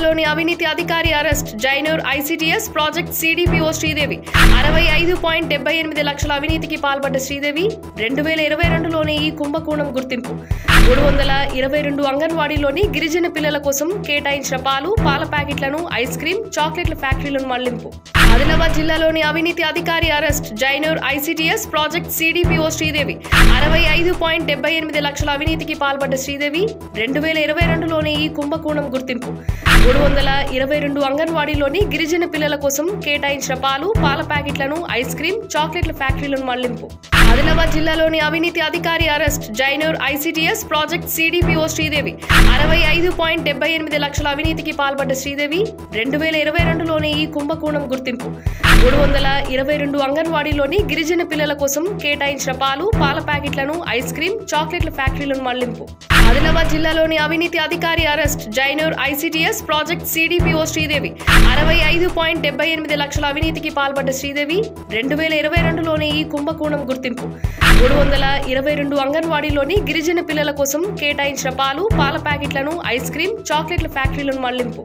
జిల్లాలోని అవినీతి అధికారి arrest. Jainoor ICTS project CDPO Sridevi 65.78 లక్షల అవినీతికి పాల్పడ్డ శ్రీదేవి 2022లోనే ఈ కుంభకోణం గుర్తింపు. 322 అంగన్వాడీలోని గిరిజన పిల్లల కోసం కేటాయించిన పాల ప్యాకెట్లను ఐస్ క్రీమ్, చాక్లెట్ల ఫ్యాక్టరీలను మళ్లింపు. ఆదిలాబాద్ జిల్లాలోని అవినీతి అధికారి arrest. Jainoor ICTS project CDPO Sridevi 65.78 లక్షల అవినీతికి పాల్పడ్డ శ్రీదేవి 2022లోనే ఈ కుంభకోణం గుర్తింపు. 322 అంగన్వాడీలోని గిరిజన పిల్లల కోసం కేటాయించిన పాల ప్యాకెట్లను ఐస్ క్రీమ్, చాక్లెట్ల ఫ్యాక్టరీలను మళ్లింపు. ఆదిలాబాద్ జిల్లాలోని అవినీతి అధికారి arrest. Jainoor ICTS project CDPO Sridevi 65.78 లక్షల అవినీతికి పాల్పడ్డ శ్రీదేవి 2022లోనే ఈ కుంభకోణం గుర్తింపు. 322 అంగన్వాడీలోని గిరిజన పిల్లల కోసం కేటాయించిన పాల ప్యాకెట్లను ఐస్ క్రీమ్, చాక్లెట్ల ఫ్యాక్టరీలను మళ్లింపు. ఆదిలాబాద్ జిల్లాలోని అవినీతి అధికారి arrest. Jainoor ICTS project CDPO Sridevi 65.78 లక్షల అవినీతికి పాల్పడ్డ శ్రీదేవి 2022లోనే ఈ కుంభకోణం గుర్తింపు. 322 అంగన్వాడీలోని గిరిజన పిల్లల కోసం కేటాయించిన పాల ప్యాకెట్లను ఐస్ క్రీమ్, చాక్లెట్ల ఫ్యాక్టరీలను మళ్లింపు.